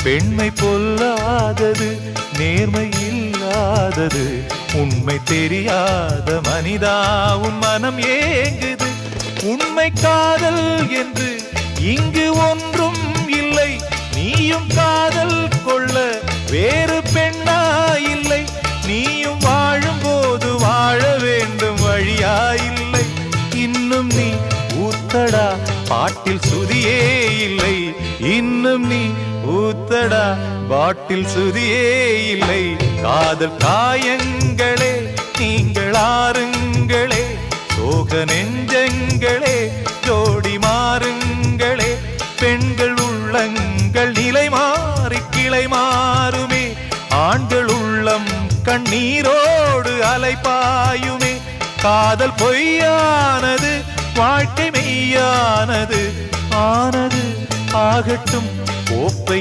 பெண்மை பொல்லாதது, நேர்மை இல்லாதது, உண்மை தெரியாத மனிதா உன் மனம் ஏங்குது. உண்மை காதல் என்று இங்கு ஒன்றும் இல்லை, நீயும் காதல் கொள்ள வேறு பெண்ணா இல்லை. நீயும் வாழும்போது வாழ வேண்டும் வழியா இல்லை. இன்னும் நீ ஊத்தடா பாட்டில் சுதியே இல்லை, இன்னும் நீ ஊத்தடா பாட்டில் சுதியே இல்லை. காதல் காயங்களே நீங்கள் ஆறுங்களே, சோக நெஞ்சங்களே ஜோடி மாறுங்களே. பெண்கள் உள்ளங்கள் நிலை மாறி கிளை மாறுமே, ஆண்கள் உள்ளம் கண்ணீரோடு அலைபாயுமே. காதல் பொய்யானது, வாழ்க்கை மெய்யானது, ஆனது ஆகட்டும் கோப்பை.